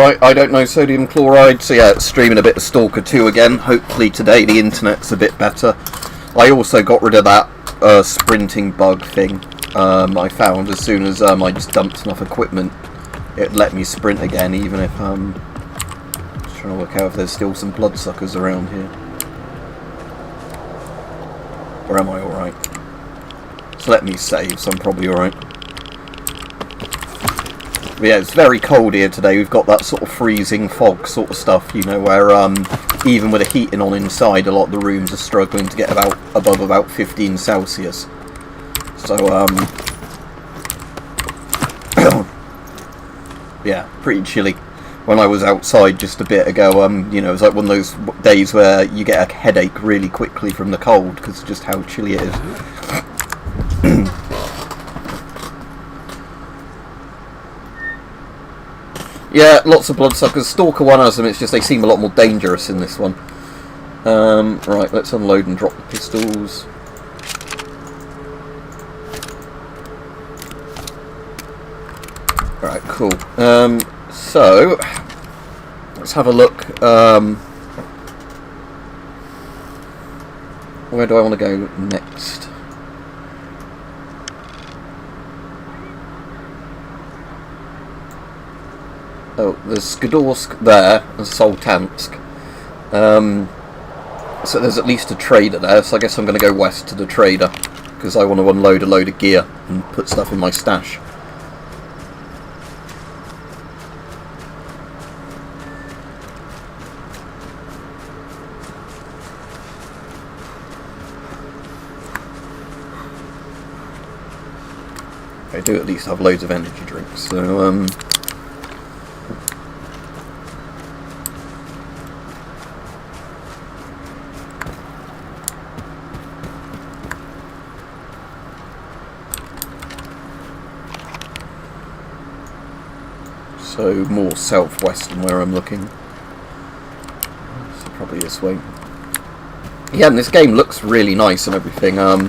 Right, I don't know, sodium chloride, so yeah, streaming a bit of Stalker 2 again. Hopefully today the internet's a bit better. I also got rid of that sprinting bug thing I found as soon as I just dumped enough equipment. It let me sprint again, even if just trying to work out if there's still some bloodsuckers around here. Or am I alright? So let me save, so I'm probably alright. But yeah, it's very cold here today. We've got that sort of freezing fog sort of stuff, you know, where even with the heating on inside, a lot of the rooms are struggling to get above about 15 Celsius. So, yeah, pretty chilly. When I was outside just a bit ago, you know, it was like one of those days where you get a headache really quickly from the cold because of just how chilly it is. Yeah, lots of bloodsuckers. Stalker 1 has them, it's just they seem a lot more dangerous in this one. Right, let's unload and drop the pistols. Right, cool. So, let's have a look. Where do I want to go next? Oh, there's Skadorsk there, and Soltansk. So there's at least a trader there, so I guess I'm going to go west to the trader, because I want to unload a load of gear and put stuff in my stash. I do at least have loads of energy drinks, so more southwestern where I'm looking. So probably this way. Yeah, and this game looks really nice and everything. I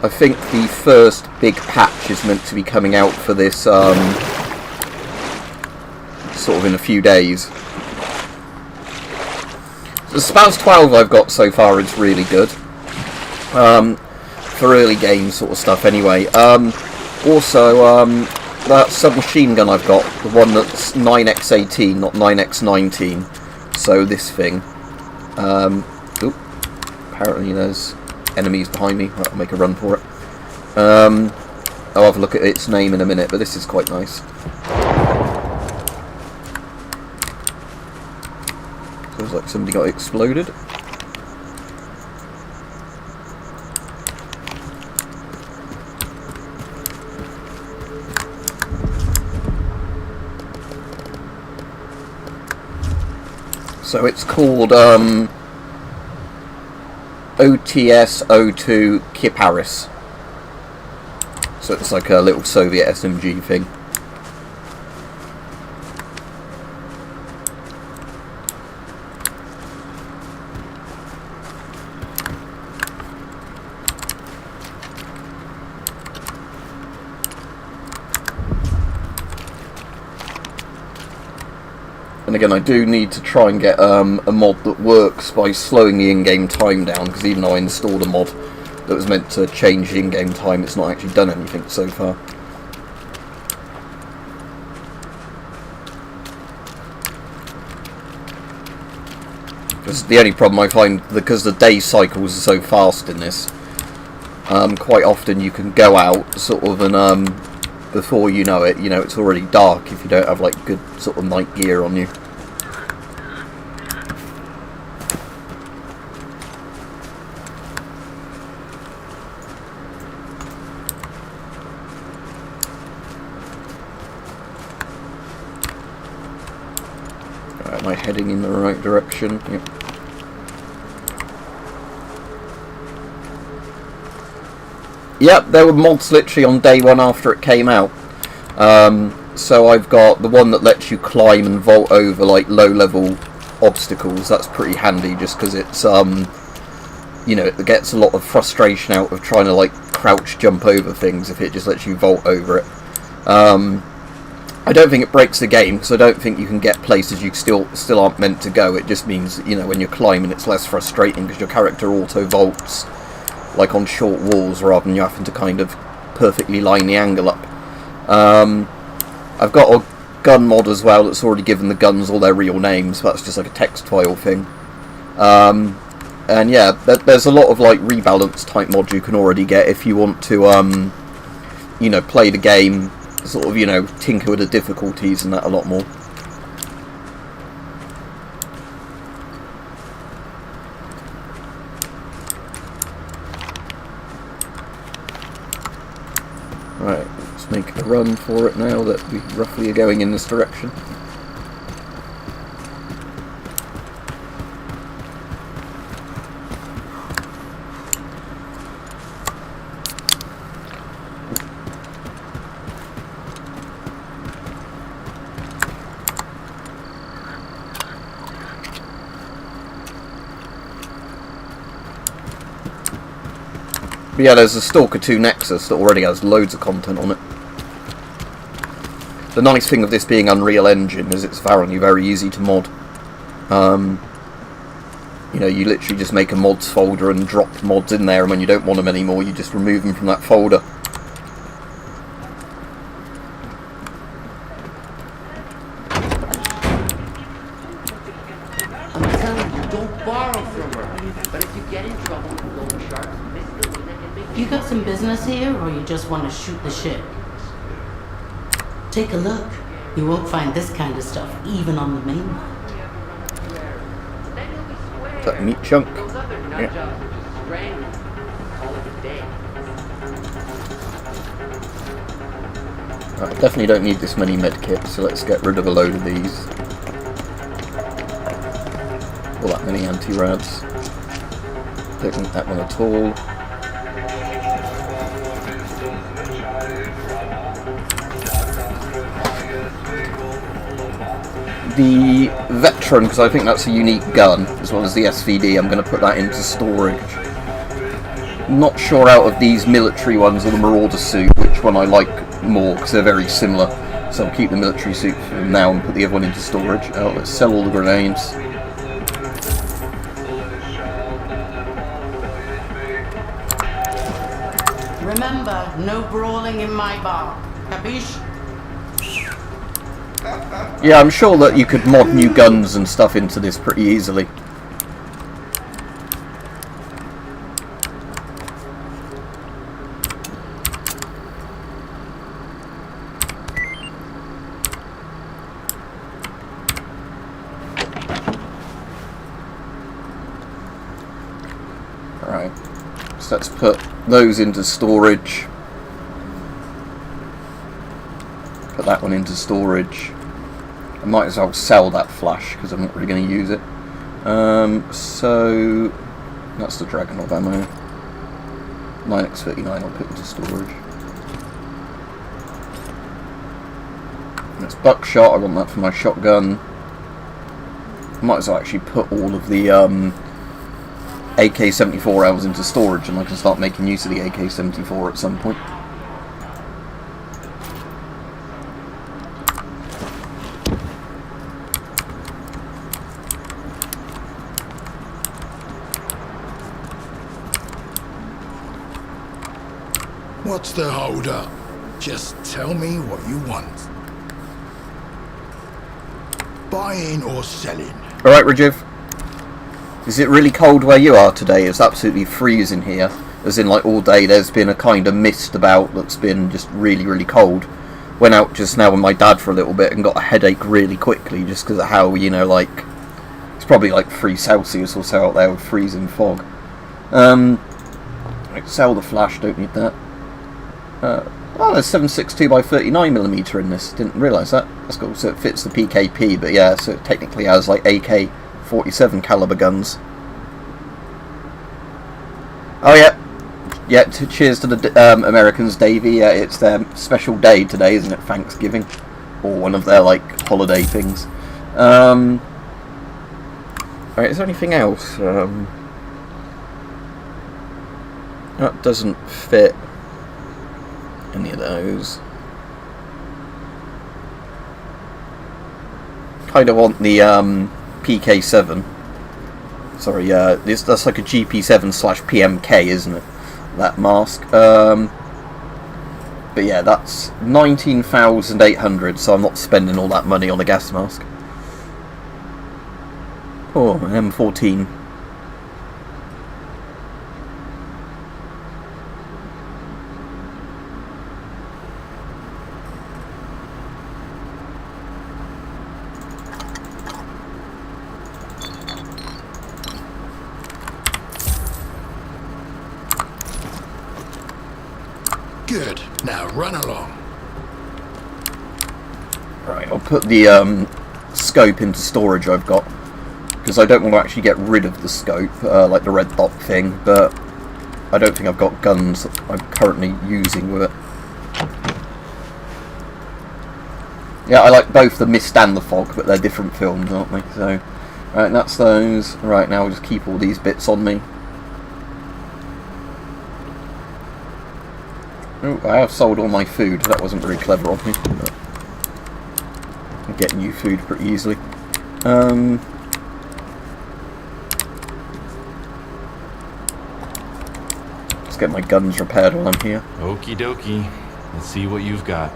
think the first big patch is meant to be coming out for this sort of in a few days. The Spouse 12 I've got so far is really good. For early game sort of stuff anyway. Also, that submachine gun I've got, the one that's 9x18, not 9x19, so this thing. Oop, apparently there's enemies behind me. Right, I'll make a run for it. I'll have a look at its name in a minute, but this is quite nice. Feels like somebody got exploded. So it's called OTS-02 Kiparis. So it's like a little Soviet SMG thing. And again, I do need to try and get a mod that works by slowing the in-game time down, because even though I installed a mod that was meant to change the in-game time, it's not actually done anything so far. Because the only problem I find, because the day cycles are so fast in this, quite often you can go out sort of and before you know it, it's already dark if you don't have like good sort of night gear on you. Alright, am I heading in the right direction? Yep. Yep, there were mods literally on day one after it came out. So I've got the one that lets you climb and vault over like low-level obstacles. That's pretty handy, just because it's it gets a lot of frustration out of trying to like crouch jump over things if it just lets you vault over it. I don't think it breaks the game, because I don't think you can get places you still aren't meant to go. It just means that, you know, when you're climbing, it's less frustrating because your character auto vaults like on short walls rather than you having to kind of perfectly line the angle up. I've got a gun mod as well that's already given the guns all their real names, but that's just like a text file thing. And yeah, there's a lot of like rebalance type mods you can already get if you want to, you know, play the game, sort of, you know, tinker with the difficulties and that a lot more. Right, let's make a run for it now that we roughly are going in this direction. But yeah, there's a Stalker 2 Nexus that already has loads of content on it. The nice thing of this being Unreal Engine is it's apparently very easy to mod. You know, you literally just make a mods folder and drop mods in there, and when you don't want them anymore, you just remove them from that folder. I'm telling you, don't borrow from her. But if you get in trouble with loan sharks, You got some business here, or you just want to shoot the shit? Take a look. You won't find this kind of stuff even on the mainland. Is that meat chunk? Yeah. I definitely don't need this many medkits, so let's get rid of a load of these. Or that many anti-rads. Don't need that one at all. The Veteran, because I think that's a unique gun, as well as the SVD, I'm going to put that into storage. Not sure out of these military ones or the Marauder suit which one I like more, because they're very similar. So I'll keep the military suit for now and put the other one into storage. Let's sell all the grenades. Remember, no brawling in my bar. Capiche? Yeah, I'm sure that you could mod new guns and stuff into this pretty easily. Alright, so let's put those into storage. Put that one into storage. I might as well sell that flash because I'm not really going to use it. So that's the Dragunov ammo. 9x39 I'll put into storage. That's buckshot, I want that for my shotgun. I might as well actually put all of the AK-74 rounds into storage, and I can start making use of the AK-74 at some point. What's the hold up? Just tell me what you want. Buying or selling? Alright, Rajiv. Is it really cold where you are today? It's absolutely freezing here. As in, like, all day there's been a kind of mist about that's been just really, really cold. Went out just now with my dad for a little bit and got a headache really quickly just because of how, you know, like, it's probably like 3 Celsius or so out there with freezing fog. Sell the flash, don't need that. Oh, there's 7.62 by 39mm in this. Didn't realise that. That's cool. So it fits the PKP, but yeah, so it technically has like AK-47 caliber guns. Oh yeah, yeah. Cheers to the Americans, Davey. Yeah, it's their special day today, isn't it? Thanksgiving, or one of their like holiday things. Alright, is there anything else? That doesn't fit any of those. kind of want the PK7. Sorry, that's like a GP7/PMK, isn't it? That mask. But yeah, that's 19,800, so I'm not spending all that money on a gas mask. Oh, an M14. Good. Now run along. Right, I'll put the scope into storage I've got, because I don't want to actually get rid of the scope, like the red dot thing, but I don't think I've got guns that I'm currently using with it. Yeah, I like both the mist and the fog, but they're different films, aren't they? So, right, that's those. Right, now I'll just keep all these bits on me. Oh, I have sold all my food. That wasn't very clever of me, but I get new food pretty easily. Let's get my guns repaired while I'm here. Okie dokie. Let's see what you've got.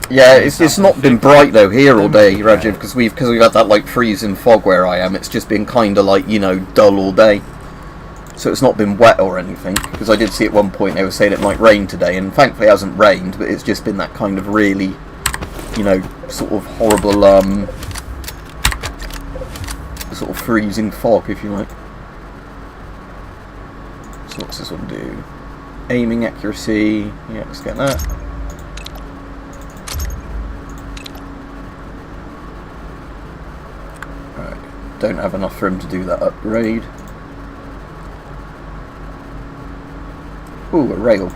Yeah, it's not been bright though here all day, Rajiv, because we've had that like freezing fog where I am. It's just been kind of like, you know, dull all day. So it's not been wet or anything, because I did see at one point they were saying it might rain today, and thankfully it hasn't rained, but it's just been that kind of really, you know, sort of horrible, sort of freezing fog, if you like. So what's this one do? Aiming accuracy, yeah, let's get that. Right, don't have enough for him to do that upgrade. Ooh, a rail.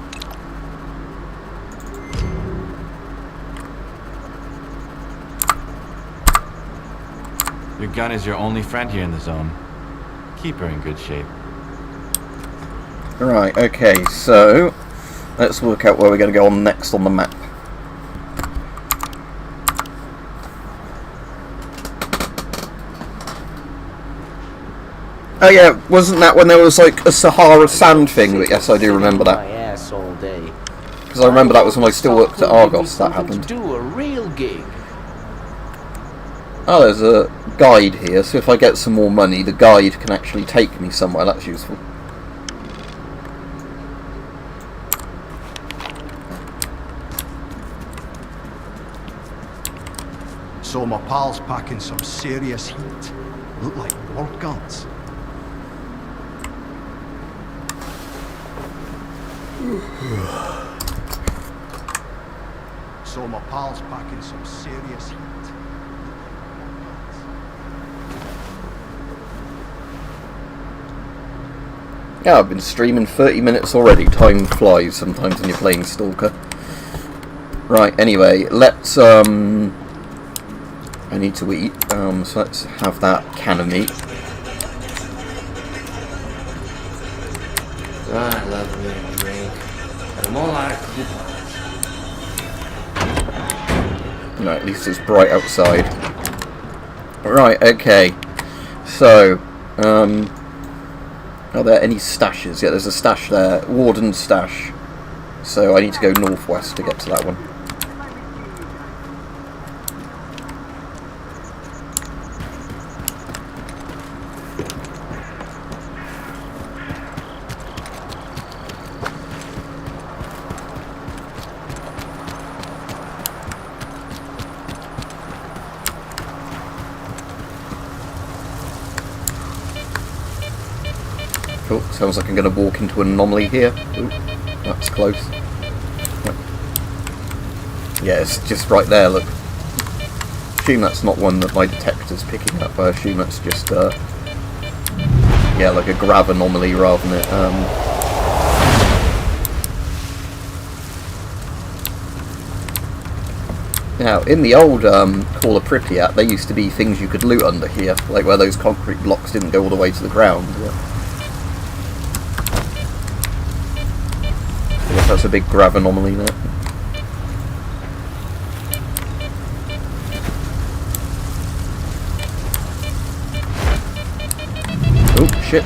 Your gun is your only friend here in the zone. Keep her in good shape. Right, okay, so let's work out where we're going to go on next on the map. Oh yeah, wasn't that when there was like a Sahara sand thing? But yes, I do remember that. Because I remember that was when I still worked at Argos that happened. Do a real gig. Oh, there's a guide here, so if I get some more money, the guide can actually take me somewhere. That's useful. So my pal's packing some serious heat. Look like word guns. So my pal's packing some serious heat. Yeah, I've been streaming 30 minutes already. Time flies sometimes when you're playing Stalker. Right, anyway, let's, I need to eat, so let's have that can of meat. I love a good drink. And I'm all out of coupons. No, at least it's bright outside. Right, okay. So, are there any stashes? Yeah, there's a stash there. Warden's stash. So I need to go northwest to get to that one. Oh, sounds like I'm going to walk into an anomaly here. Ooh, that's close. Yeah, it's just right there, look. Assume that's not one that my detector's picking up. I assume that's just, yeah, like a grav anomaly rather than it, Now, in the old Call of Pripyat, there used to be things you could loot under here, like where those concrete blocks didn't go all the way to the ground. I guess that's a big grav anomaly there. shit.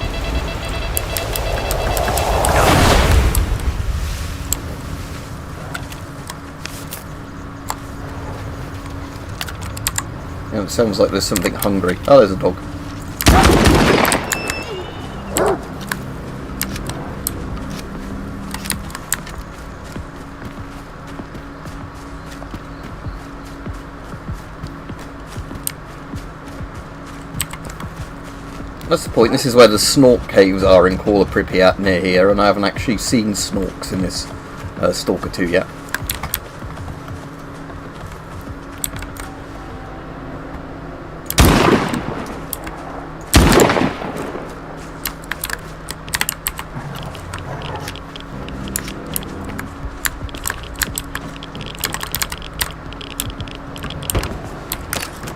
Yeah, it sounds like there's something hungry. Oh, there's a dog. That's the point. This is where the snork caves are in Call of Pripyat near here, and I haven't actually seen snorks in this Stalker 2 yet.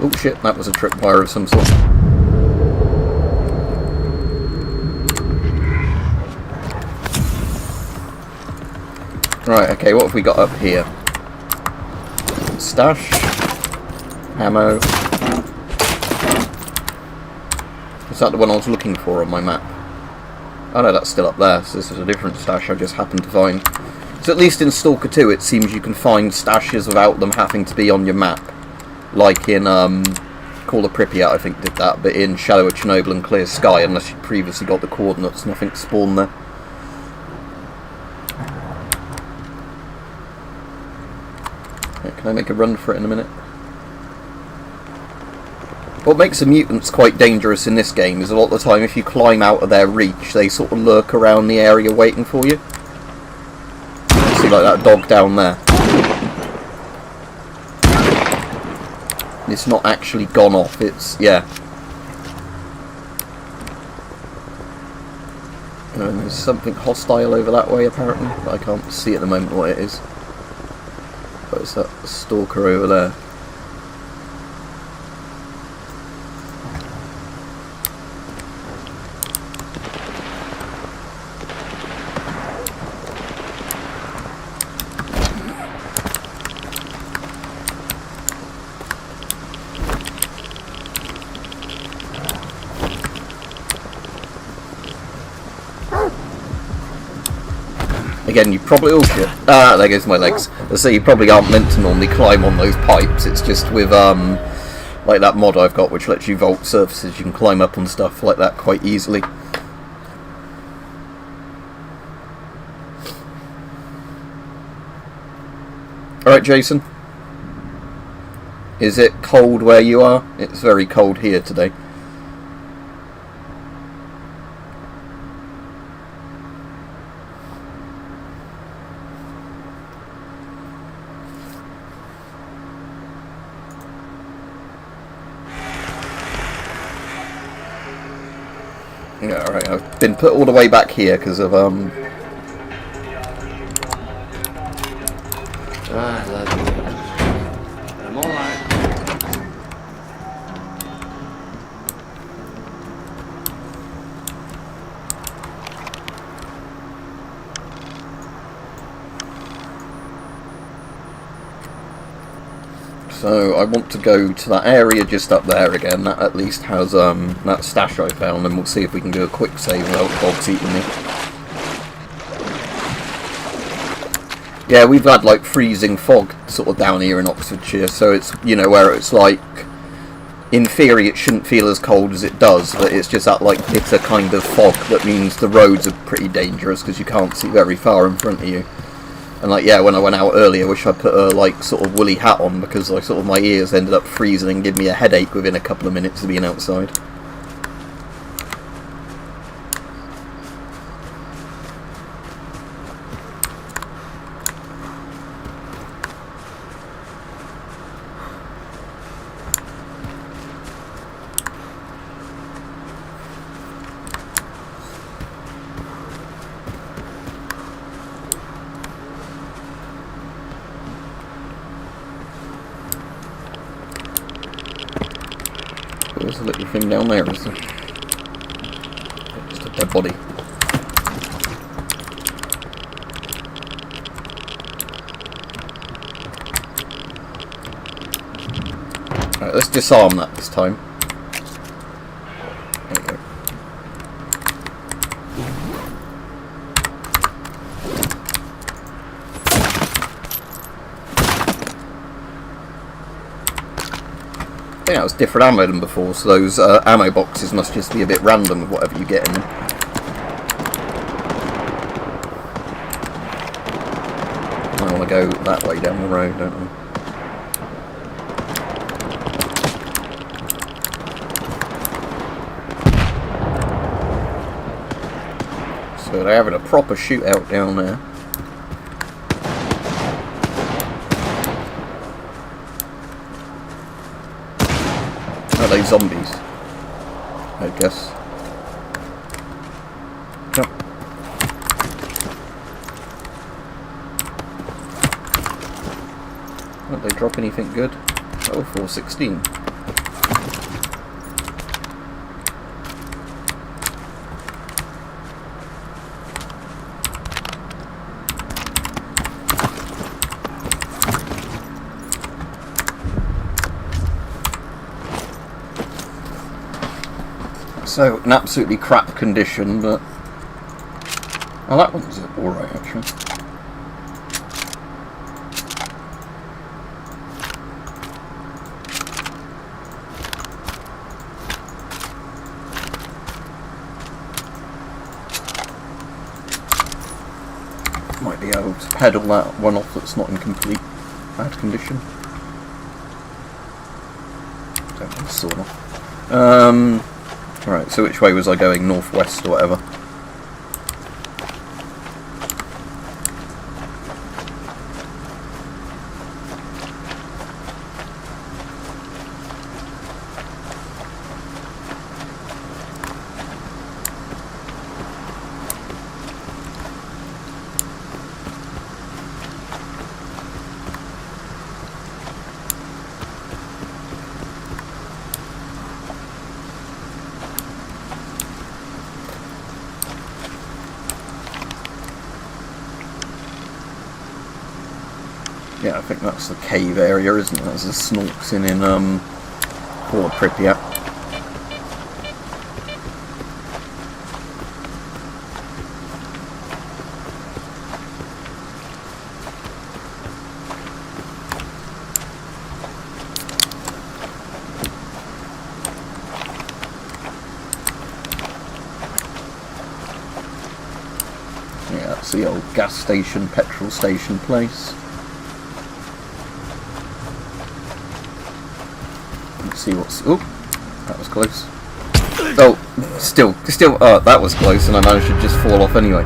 Oh shit, that was a tripwire of some sort. Right, okay, what have we got up here? Stash. Ammo. Is that the one I was looking for on my map? Oh no, that's still up there, so this is a different stash I just happened to find. So at least in Stalker 2 it seems you can find stashes without them having to be on your map. Like in Call of Pripyat I think did that, but in Shadow of Chernobyl and Clear Sky, unless you previously got the coordinates, nothing spawned there. Can I make a run for it in a minute? What makes the mutants quite dangerous in this game is a lot of the time if you climb out of their reach, they sort of lurk around the area waiting for you. See, like that dog down there. It's not actually gone off, it's, yeah. And there's something hostile over that way apparently, but I can't see at the moment what it is. But it's that stalker over there. Again, you probably... oh shit. Ah, there goes my legs. I say you probably aren't meant to normally climb on those pipes. It's just with, like that mod I've got which lets you vault surfaces. You can climb up on stuff like that quite easily. Alright, Jason. Is it cold where you are? It's very cold here today. Yeah, alright, I've been put all the way back here because of, I love you. I'm alright. So I want to go to that area just up there again. That at least has that stash I found, and we'll see if we can do a quick save without the dogs eating me. Yeah, we've had like freezing fog sort of down here in Oxfordshire, so it's, you know, where it's like, in theory it shouldn't feel as cold as it does, but it's just that like bitter kind of fog that means the roads are pretty dangerous because you can't see very far in front of you. And like, yeah, when I went out earlier, I wish I put a like sort of woolly hat on because like sort of my ears ended up freezing and giving me a headache within a couple of minutes of being outside. There's a little thing down there, isn't there? Just a dead body. Alright, let's disarm that this time. There you go. I think that was different ammo than before, so those ammo boxes must just be a bit random with whatever you get in them. I want to go that way down the road, don't I? So they're having a proper shootout down there. Are they zombies? I guess. Yep. Won't they drop anything good? Oh, 416. So, an absolutely crap condition, but... Oh, that one's alright, actually. Might be able to pedal that one off that's not in complete bad condition. Don't know, sort of. Right, so which way was I going? Northwest or whatever? Yeah, I think that's the cave area, isn't it? That's the snorks in Fort Pripyat. Yeah, that's the old gas station, petrol station place. See what's... Oh, that was close. Oh, still, oh, that was close, and I managed to just fall off anyway.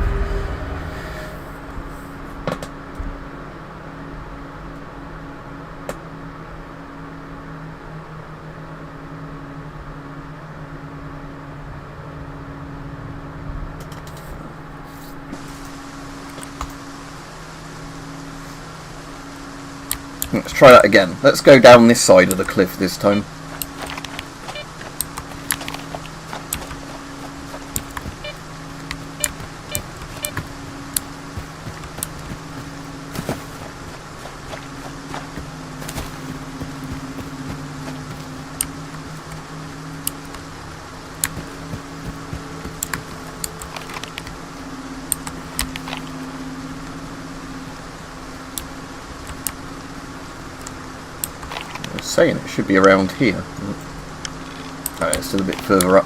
Let's try that again. Let's go down this side of the cliff this time. Saying it should be around here. Oh, it's still a bit further up.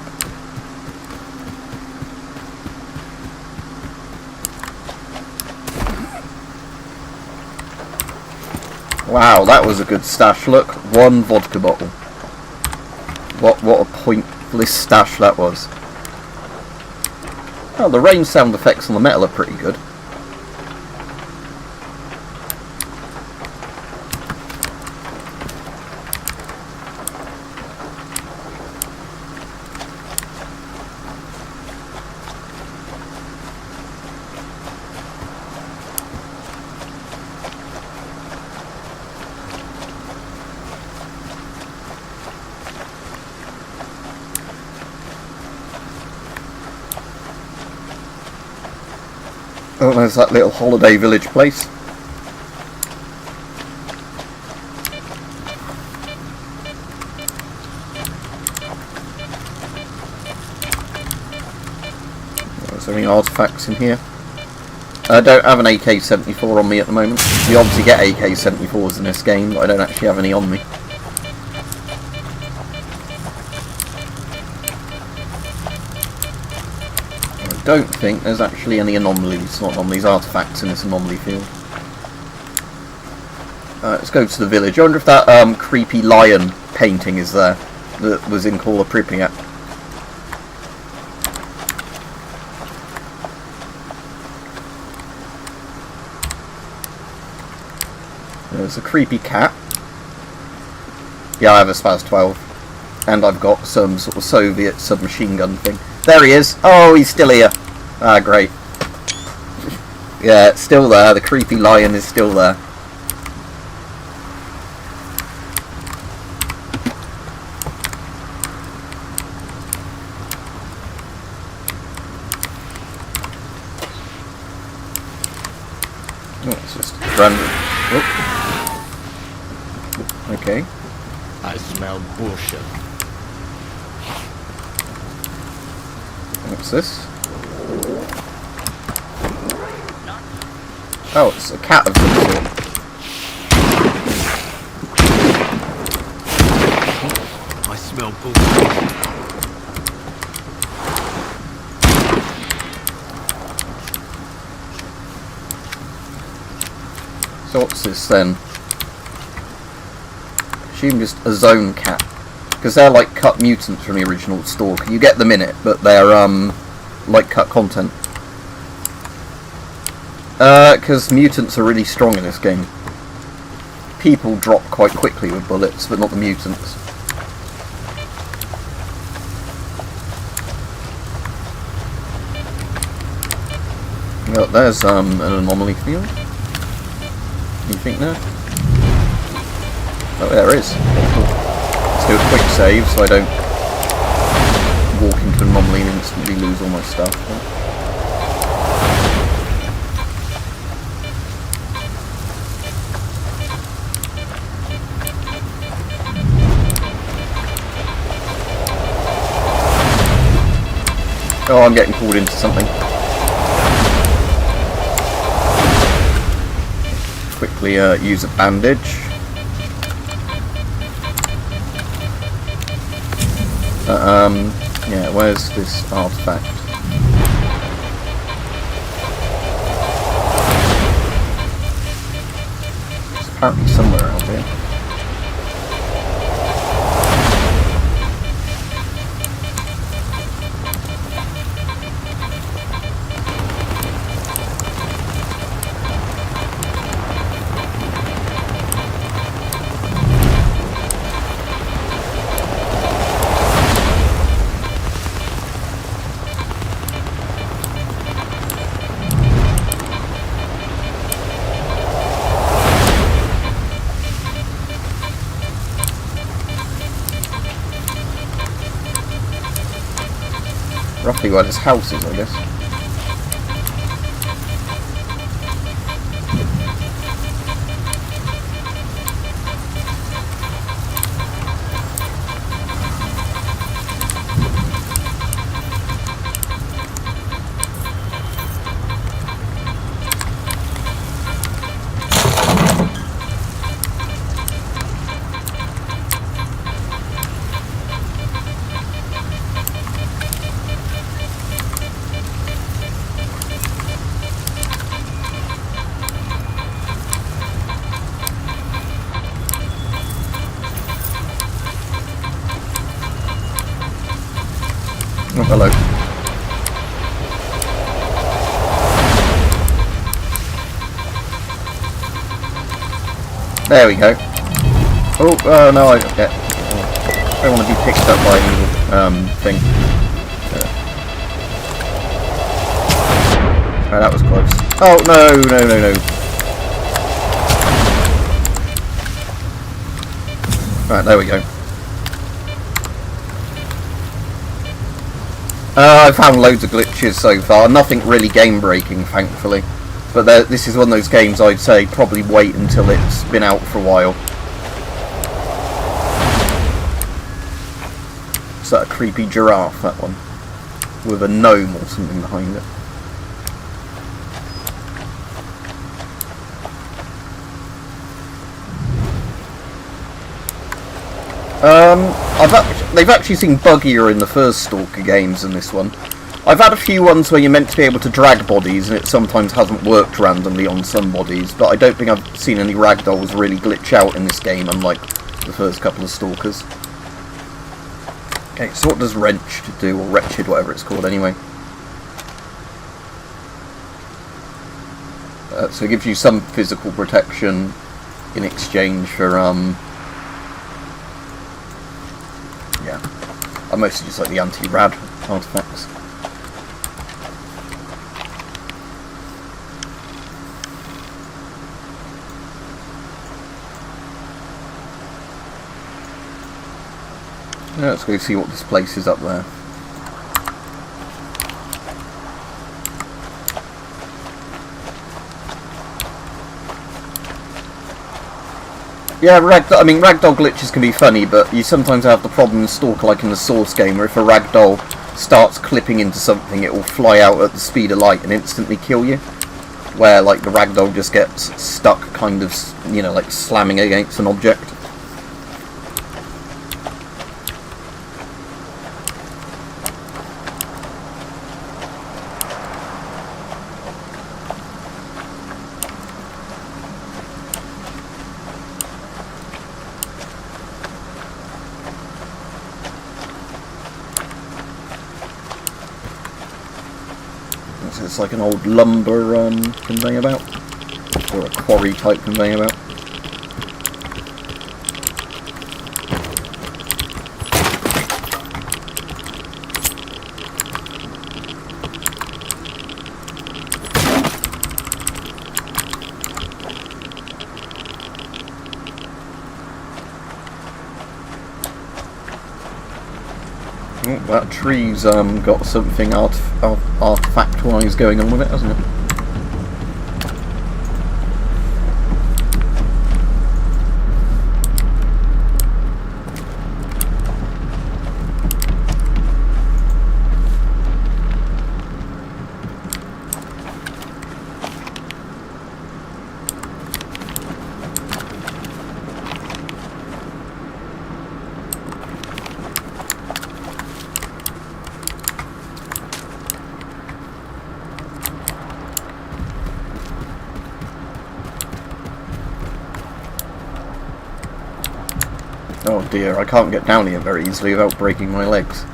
Wow, that was a good stash. Look, one vodka bottle. What a pointless stash that was. Oh, the rain sound effects on the metal are pretty good. Oh, there's that little holiday village place. Is there any artifacts in here? I don't have an AK-74 on me at the moment. You obviously get AK-74s in this game, but I don't actually have any on me. don't think there's actually any anomalies, not anomalies, artifacts in this anomaly field. Let's go to the village. I wonder if that creepy lion painting is there that was in Call of Pripyat. There's a creepy cat. Yeah, I have a Spaz 12. And I've got some sort of Soviet submachine gun thing. There he is! Oh, he's still here! Ah, great. Yeah, it's still there. The creepy lion is still there. Oh, it's just random. Oh. Okay. I smell bullshit. What's this? Oh, it's a cat of some sort. I smell bullshit. So what's this then? Assume just a zone cat. Because they're like cut mutants from the original Stalker. You get them in it, but they're like cut content. Because mutants are really strong in this game. People drop quite quickly with bullets, but not the mutants. Well, there's an anomaly field. You think there? Oh, there is. Let's do a quick save so I don't walk into an anomaly and instantly lose all my stuff. Oh, I'm getting pulled into something. Quickly use a bandage. Yeah, where's this artifact? It's apparently somewhere out here. Roughly where this house is, I guess. Oh, hello. There we go. Oh, no, I don't want to be picked up by a little thing. Oh, that was close. Oh, no, no, no, no. Right, there we go. I've found loads of glitches so far, nothing really game-breaking, thankfully. But this is one of those games I'd say probably wait until it's been out for a while. Is that a creepy giraffe, that one? With a gnome or something behind it. They've actually seen buggier in the first Stalker games than this one. I've had a few ones where you're meant to be able to drag bodies, and it sometimes hasn't worked randomly on some bodies, but I don't think I've seen any ragdolls really glitch out in this game, unlike the first couple of Stalkers. Okay, so what does Wrench do, or Wretched, whatever it's called anyway? So it gives you some physical protection in exchange for, yeah. I mostly just like the anti-rad artifacts. Yeah, let's go see what this place is up there. Yeah, ragdoll glitches can be funny, but you sometimes have the problem in Stalker, like in the Source game, where if a ragdoll starts clipping into something, it will fly out at the speed of light and instantly kill you. Where, like, the ragdoll just gets stuck, kind of, you know, like slamming against an object. It's like an old lumber conveyor belt, or a quarry type conveyor belt. Oh, that tree's got something artifact-wise going on with it, hasn't it? Oh dear, I can't get down here very easily without breaking my legs.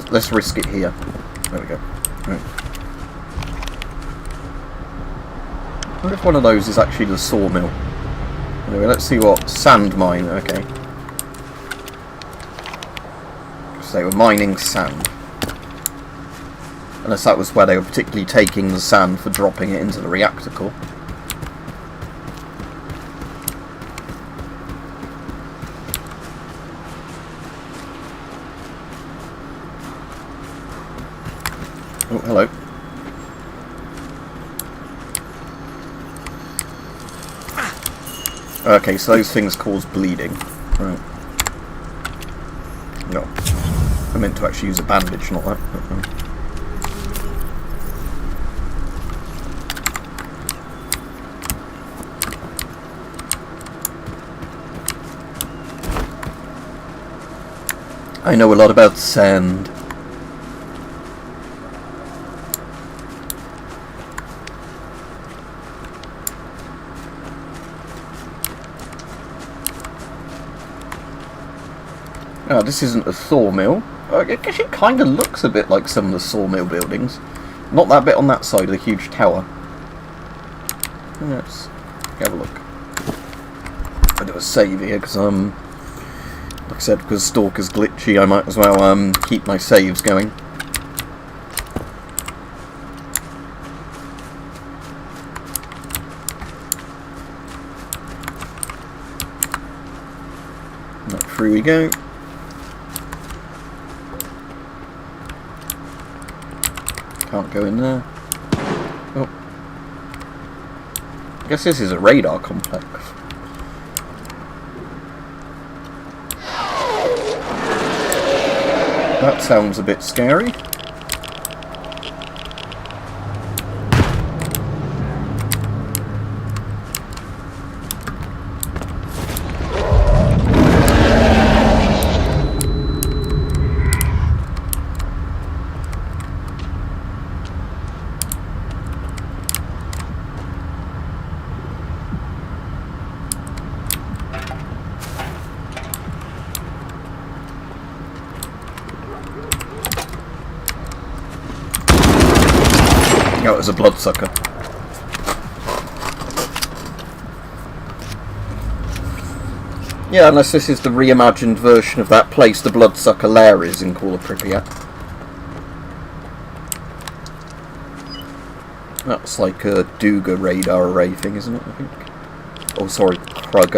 Let's risk it here. There we go. Right. I wonder if one of those is actually the sawmill. Anyway, let's see what... Sand mine, okay. So they were mining sand. Unless that was where they were particularly taking the sand for dropping it into the reactor core. Oh, hello. Okay, so those things cause bleeding. Right. No. I meant to actually use a bandage, not that. I know a lot about sand. Oh, this isn't a sawmill. I guess it kind of looks a bit like some of the sawmill buildings. Not that bit on that side of the huge tower. Let's have a look. I do a save here because like I said, because Stalker's glitchy, I might as well keep my saves going. Right, through we go. Can't go in there. Oh. I guess this is a radar complex. That sounds a bit scary. Oh, it was a bloodsucker. Yeah, unless this is the reimagined version of that place the bloodsucker lair is in Call of Pripyat. That's like a Duga radar array thing, isn't it, I think? Oh, sorry, Krug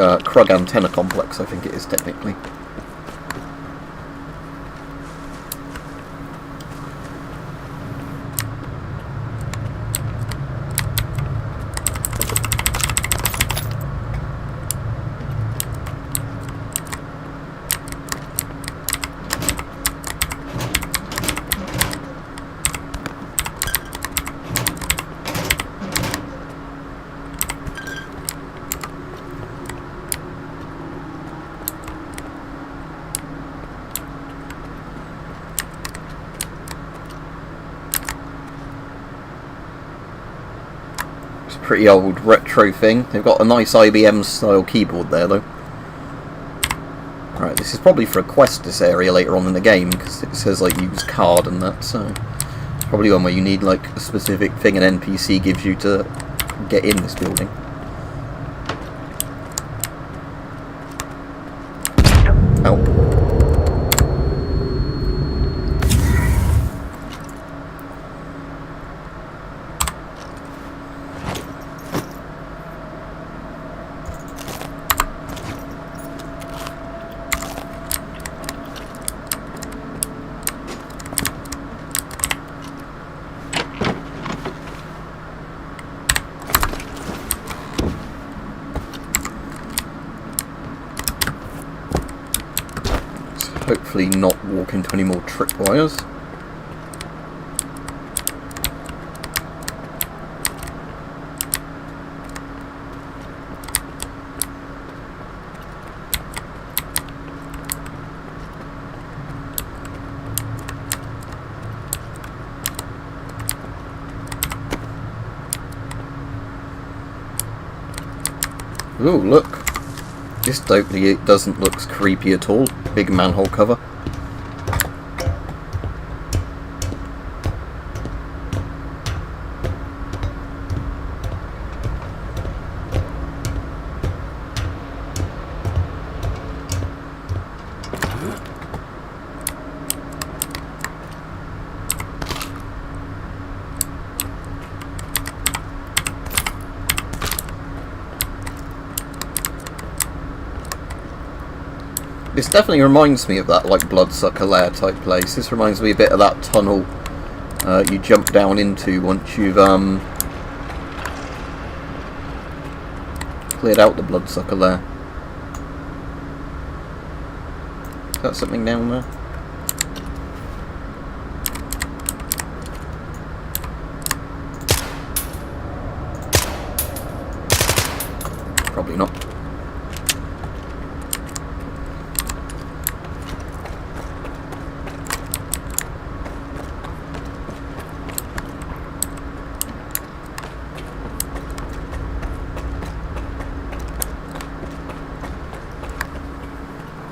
antenna complex, I think it is technically. Pretty old retro thing. They've got a nice IBM style keyboard there though. Alright, this is probably for a quest, this area, later on in the game, because it says like use card and that, so it's probably one where you need like a specific thing an NPC gives you to get in this building. Oh. Hopefully not walk into any more tripwires. Ooh, look. This totally doesn't look creepy at all. Big manhole cover. This definitely reminds me of that, like, bloodsucker lair type place. This reminds me a bit of that tunnel you jump down into once you've cleared out the bloodsucker lair. Is that something down there? Probably not.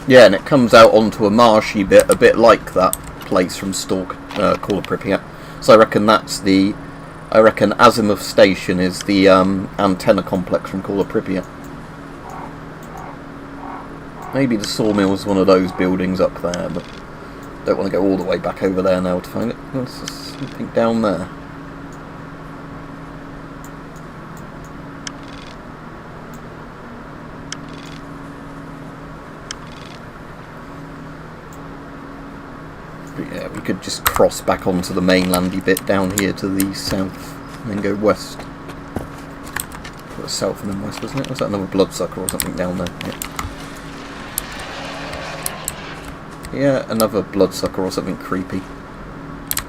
Yeah, and it comes out onto a marshy bit, a bit like that place from Call of Pripyat. So I reckon Azimuth Station is the antenna complex from Call of Pripyat. Maybe the sawmill is one of those buildings up there, but don't want to go all the way back over there now to find it. There's something down there. Yeah, we could just cross back onto the mainlandy bit down here to the south and then go west. It was south and then west, wasn't it? Was that another bloodsucker or something down there? Yeah, another bloodsucker or something creepy.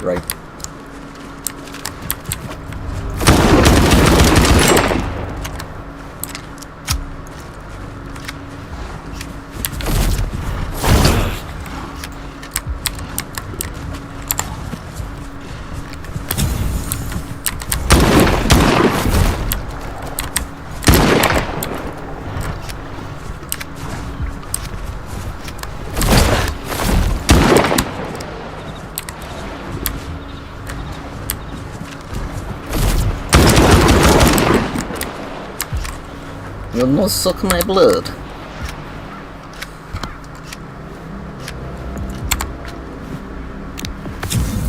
Right. You'll not suck my blood.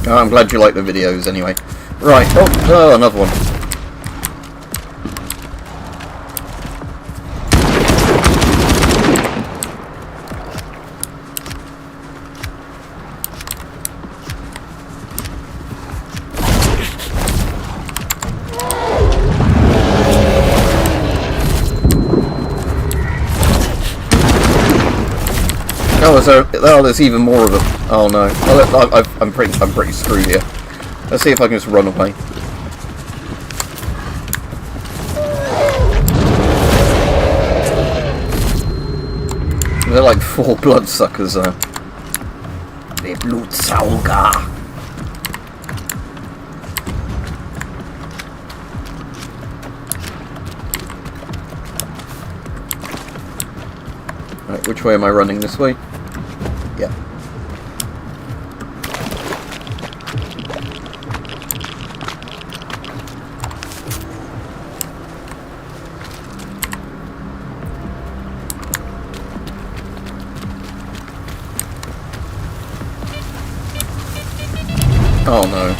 Oh, I'm glad you like the videos anyway. Right, oh, another one. There's even more of them. Oh no! I'm pretty screwed here. Let's see if I can just run away. They're like 4 bloodsuckers. The Blutsauger. Right, which way am I running? This way? Yeah. Oh no.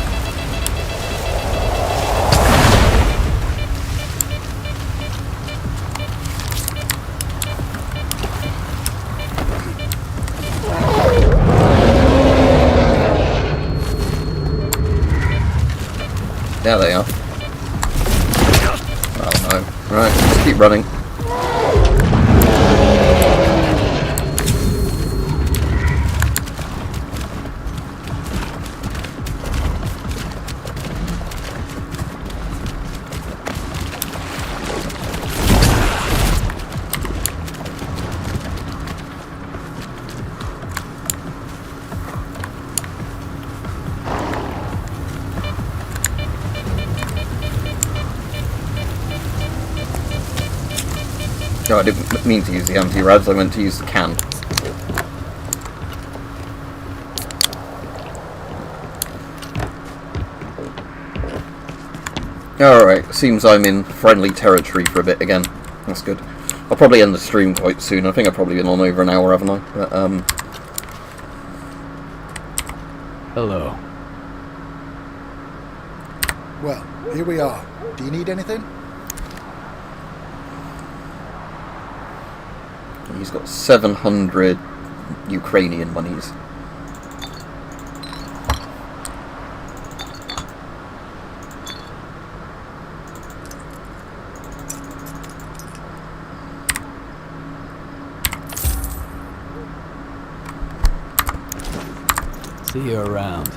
There they are. Oh no. Right, just keep running. No, I didn't mean to use the anti-rads, I meant to use the can. Alright, seems I'm in friendly territory for a bit again. That's good. I'll probably end the stream quite soon. I think I've probably been on over an hour, haven't I? But, Hello. Well, here we are. Do you need anything? he's got 700 Ukrainian monies. See you around.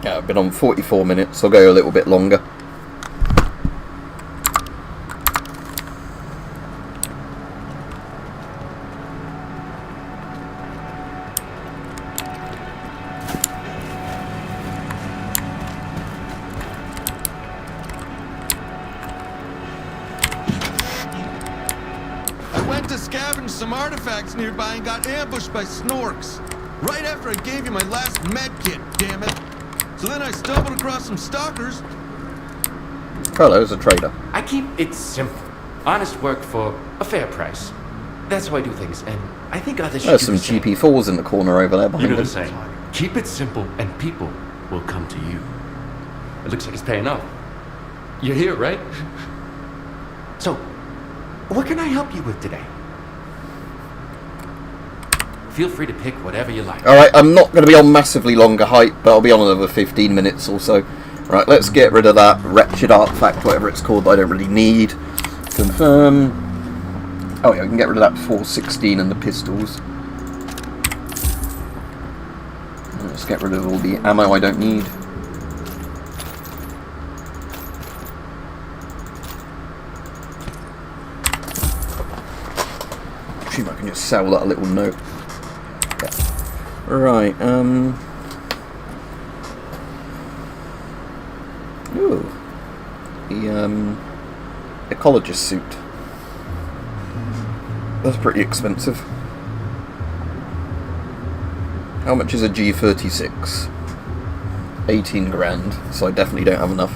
Yeah, I've been on 44 minutes, I'll go a little bit longer. Scavenged some artifacts nearby and got ambushed by snorks. Right after I gave you my last med kit, damn it. So then I stumbled across some stalkers. Carlo's a trader. I keep it simple. Honest work for a fair price. That's how I do things, and I think others should There's do some the same. GP4s in the corner over there You behind do the him. same. Keep it simple, and people will come to you. It looks like it's paying off. You're here, right? So, what can I help you with today? Feel free to pick whatever you like. Alright, I'm not going to be on massively longer hype, but I'll be on another 15 minutes or so. Right, let's get rid of that wretched artifact, whatever it's called, that I don't really need. Confirm. Oh yeah, we can get rid of that 416 and the pistols. Let's get rid of all the ammo I don't need. Assume I can just sell that little note. Right, ooh. The, ecologist suit. That's pretty expensive. How much is a G36? 18 grand, so I definitely don't have enough.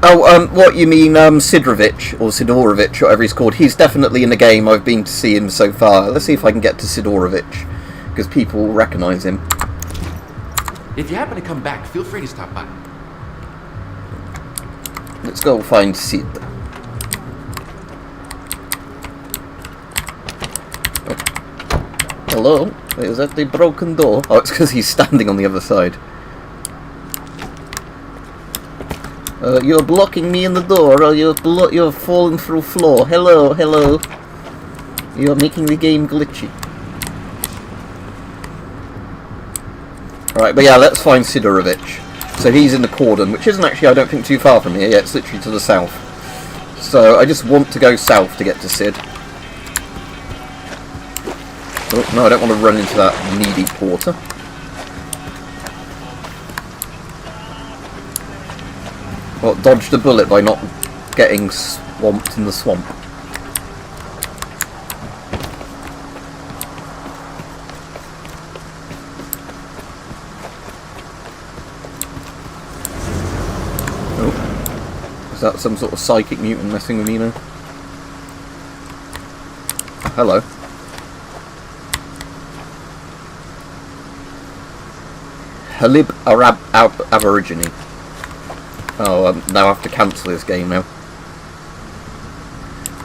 Oh, what you mean, Sidorovich, or Sidorovich, whatever he's called. He's definitely in the game. I've been to see him so far. Let's see if I can get to Sidorovich, because people recognise him. If you happen to come back, feel free to stop by. Let's go find Sid. Oh. Hello? Is that the broken door? Oh, it's because he's standing on the other side. You're blocking me in the door, or you're falling through floor. Hello, hello. You're making the game glitchy. Right, but yeah, let's find Sidorovich. So he's in the cordon, which isn't actually, I don't think, too far from here. Yeah, it's literally to the south. So I just want to go south to get to Sid. Oh, no, I don't want to run into that needy porter. Well, dodged a bullet by not getting swamped in the swamp. Oh. Is that some sort of psychic mutant messing with me now? Hello. Halib Arab Aborigine. Oh, now I have to cancel this game now.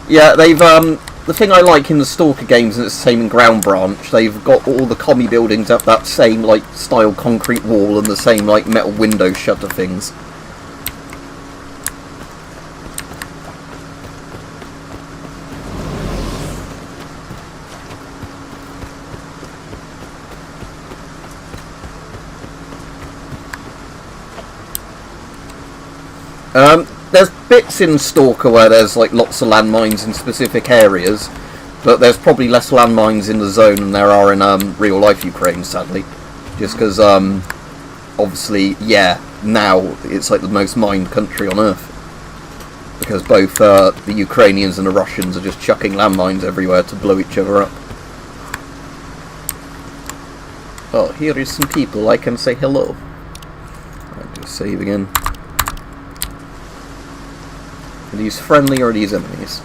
Yeah, they've, the thing I like in the Stalker games, and it's the same in Ground Branch, they've got all the commie buildings up that same, like, style concrete wall and the same, like, metal window shutter things. There's bits in Stalker where there's like lots of landmines in specific areas, but there's probably less landmines in the zone than there are in real life Ukraine, sadly. Just because, obviously, yeah, now it's like the most mined country on Earth. Because both the Ukrainians and the Russians are just chucking landmines everywhere to blow each other up. Oh, here is some people I can say hello. I'll just save again. Are these friendly or are these enemies?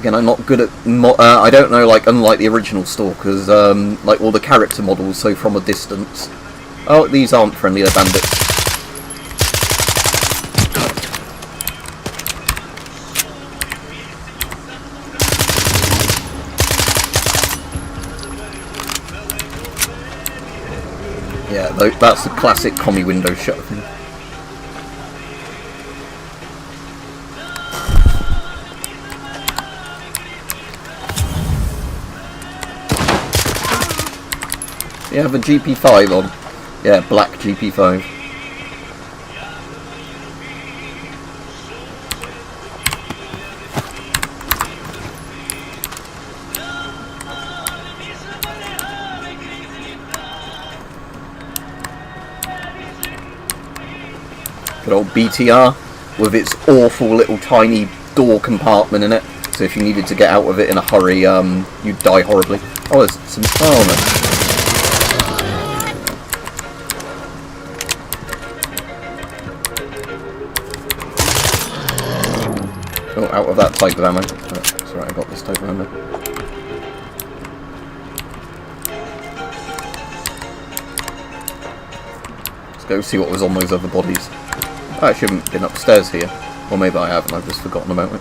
Again, I'm not good at... I don't know, like, unlike the original Stalkers, like, all the character models, so from a distance... Oh, these aren't friendly, they're bandits. Yeah, that's the classic commie window shut thing. You have a GP5 on. Yeah, black GP5. Good old BTR with its awful little tiny door compartment in it. So if you needed to get out of it in a hurry, you'd die horribly. Oh, there's some... Oh, no. Oh, out of that type of ammo. Oh, sorry, I got this type of ammo. Let's go see what was on those other bodies. I actually haven't been upstairs here. Or maybe I haven't, I've just forgotten about it.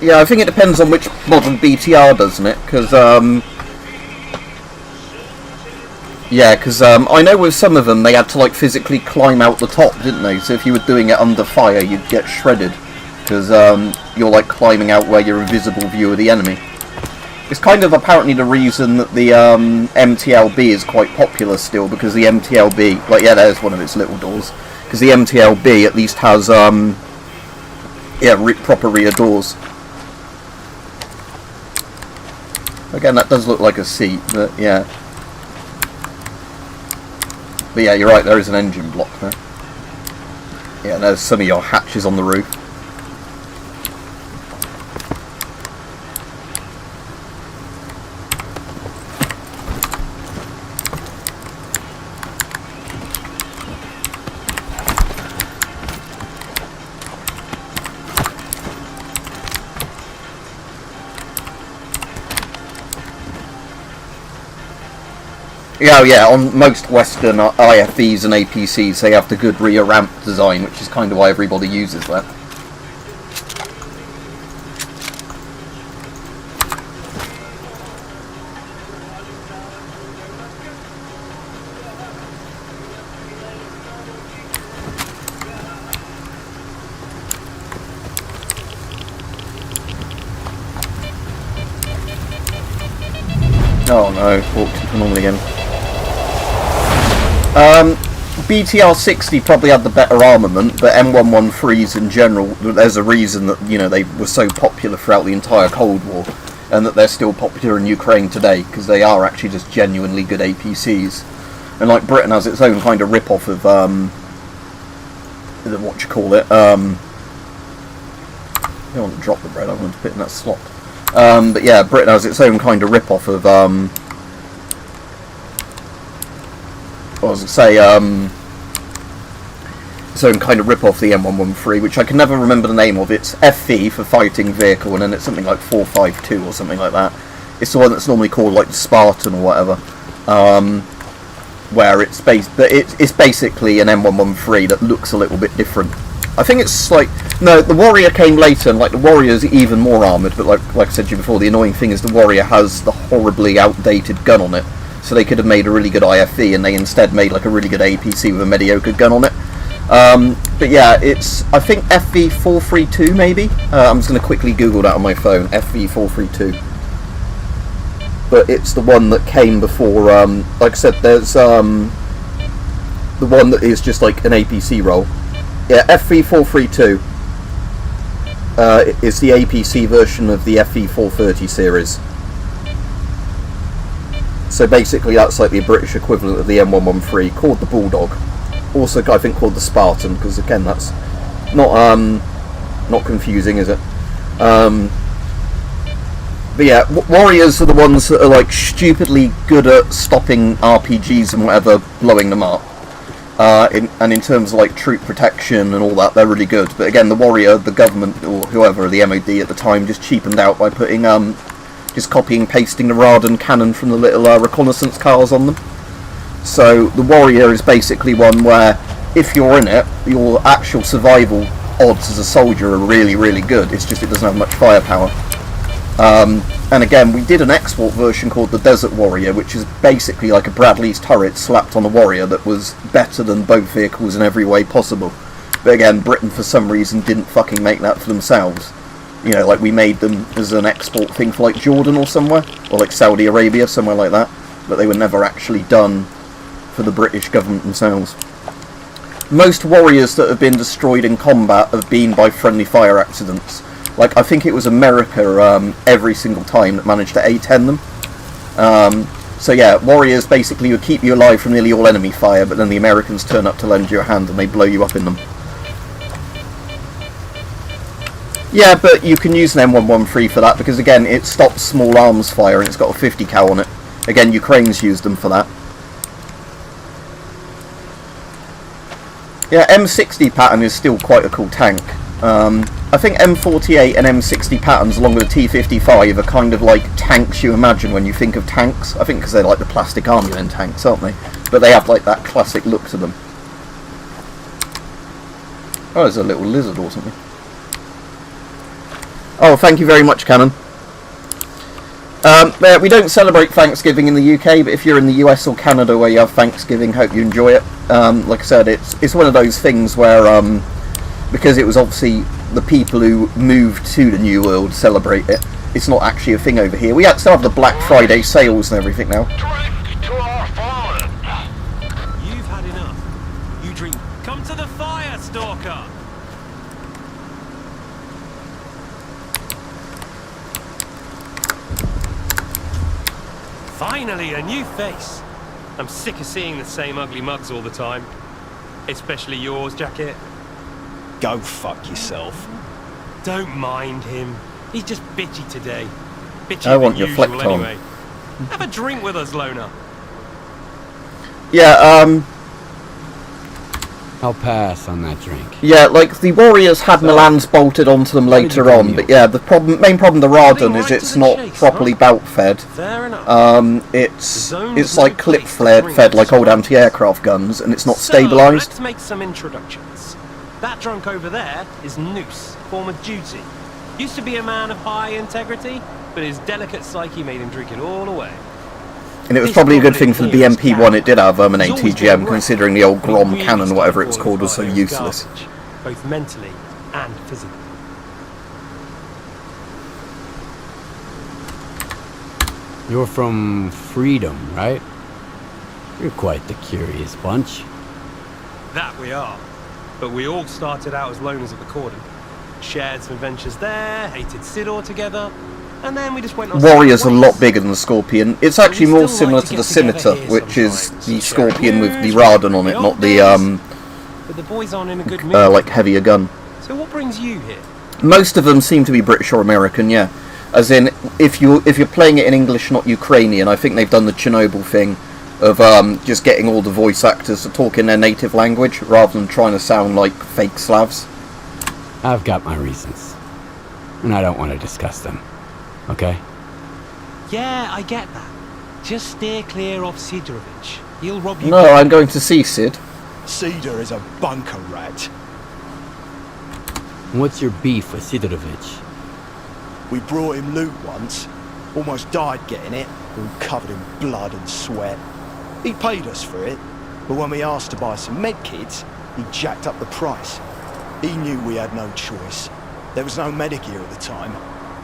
Yeah, I think it depends on which modern BTR, doesn't it? Because, yeah, because I know with some of them they had to, like, physically climb out the top, didn't they? So if you were doing it under fire, you'd get shredded. Because you're, like, climbing out where you're a visible view of the enemy. It's kind of apparently the reason that the MTLB is quite popular still, because the MTLB... Like, yeah, there's one of its little doors. Because the MTLB at least has... Yeah, proper rear doors. Again, that does look like a seat, but yeah. But yeah, you're right, there is an engine block there. Yeah, there's some of your hatches on the roof. Oh yeah, on most Western IFVs and APCs they have the good rear ramp design, which is kind of why everybody uses that. Oh no, walked into normal again. BTR-60 probably had the better armament, but M113s in general, there's a reason that, you know, they were so popular throughout the entire Cold War, and that they're still popular in Ukraine today, because they are actually just genuinely good APCs. And like Britain has its own kind of rip-off of, what you call it, I don't want to drop the bread, I want to put it in that slot. But yeah, Britain has its own kind of rip-off of, its own kind of rip-off the M113, which I can never remember the name of. It's FV for fighting vehicle, and then it's something like 452 or something like that. It's the one that's normally called like the Spartan or whatever, where it's it's basically an M113 that looks a little bit different. I think it's like, no, the Warrior came later, and like the Warrior's even more armoured, but like I said to you before, the annoying thing is the Warrior has the horribly outdated gun on it. So they could have made a really good IFV, and they instead made like a really good APC with a mediocre gun on it. But yeah, it's, I think FV432 maybe? I'm just going to quickly Google that on my phone, FV432. But it's the one that came before, like I said, there's the one that is just like an APC roll. Yeah, FV432 is the APC version of the FV430 series. So basically that's like the British equivalent of the M113, called the Bulldog. Also I think called the Spartan, because again that's not confusing, is it? But yeah, Warriors are the ones that are like stupidly good at stopping RPGs and whatever, blowing them up. And in terms of like troop protection and all that, they're really good. But again, the Warrior, the government, or whoever, the MOD at the time, just cheapened out by putting just copying and pasting the Radan cannon from the little reconnaissance cars on them. So the Warrior is basically one where, if you're in it, your actual survival odds as a soldier are really, really good. It's just it doesn't have much firepower. And again, we did an export version called the Desert Warrior, which is basically like a Bradley's turret slapped on a Warrior that was better than both vehicles in every way possible. But again, Britain for some reason didn't fucking make that for themselves. You know, like we made them as an export thing for like Jordan or somewhere, or like Saudi Arabia, somewhere like that, but they were never actually done for the British government themselves. Most Warriors that have been destroyed in combat have been by friendly fire accidents. Like, I think it was America every single time that managed to A-10 them. So yeah, Warriors basically would keep you alive from nearly all enemy fire, but then the Americans turn up to lend you a hand and they blow you up in them. Yeah, but you can use an M113 for that, because again, it stops small arms fire and it's got a 50 cal on it. Again, Ukraine's used them for that. Yeah, M60 pattern is still quite a cool tank. I think M48 and M60 patterns, along with the T55, are kind of like tanks you imagine when you think of tanks. I think because they're like the plastic army men tanks, aren't they? But they have like that classic look to them. Oh, there's a little lizard or something. Oh, thank you very much, Cannon. We don't celebrate Thanksgiving in the UK, but if you're in the US or Canada where you have Thanksgiving, hope you enjoy it. Like I said, it's one of those things where, because it was obviously the people who moved to the New World celebrate it, it's not actually a thing over here. We still have the Black Friday sales and everything now. Drink to our fallen. You've had enough. You drink. Come to the fire, Stalker. Finally, a new face. I'm sick of seeing the same ugly mugs all the time. Especially yours, Jacket. Go fuck yourself. Don't mind him. He's just bitchy today. Bitchy I want than your fleck usual tone. anyway. Have a drink with us, Loner. Yeah, I'll pass on that drink. yeah, like, the Warriors had Milan's bolted onto them later on, but yeah, the main problem with the Radon is it's not properly belt fed. Fair enough. It's like clip fed like old anti-aircraft guns, and it's not So, stabilised. let's make some introductions. That drunk over there is Noose, former duty. Used to be a man of high integrity, but his delicate psyche made him drink it all away. And it was probably a good thing for the BMP one it did have an ATGM, considering the old Grom cannon, whatever it's called, was so useless. Both mentally and physically. You're from Freedom, right? You're quite the curious bunch. That we are. But we all started out as loners at the Cordon. Shared some adventures there, hated Sidor together, and then we just went on. Warrior's a lot bigger than the Scorpion. It's actually more similar to the Scimitar, which is the Scorpion with the Radon on it, not the But the boys aren't in a good mood. like heavier gun. So what brings you here? Most of them seem to be British or American, yeah. As in, if you're playing it in English, not Ukrainian, I think they've done the Chernobyl thing of just getting all the voice actors to talk in their native language rather than trying to sound like fake Slavs. I've got my reasons. And I don't want to discuss them. Okay? Yeah, I get that. Just steer clear of Sidorovich. He'll rob you. No, I'm going to see Sid. Cedar is a bunker rat. What's your beef with Sidorovich? We brought him loot once. Almost died getting it. All covered in blood and sweat. He paid us for it. But when we asked to buy some med kits, he jacked up the price. He knew we had no choice. There was no Medicare at the time.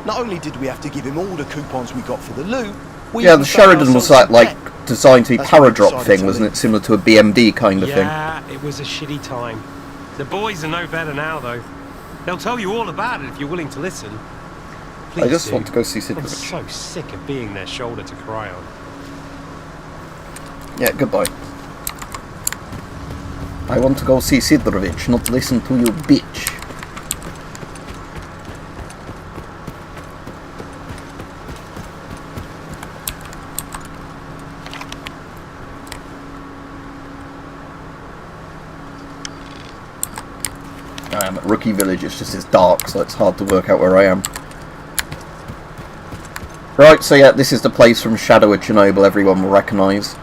Not only did we have to give him all the coupons we got for the loot, Yeah, the Sheridan was that, like, designed to be paradrop thing, wasn't it? Similar to a BMD kind of thing. Yeah, it was a shitty time. The boys are no better now, though. They'll tell you all about it if you're willing to listen. Please I just do. want to go see Sid. I'm so sick of being their shoulder to cry on. Yeah, goodbye. I want to go see Sidorovich, not listen to you, bitch. I am at Rookie Village, it's just it's dark, so it's hard to work out where I am. Right, so yeah, this is the place from Shadow of Chernobyl everyone will recognise.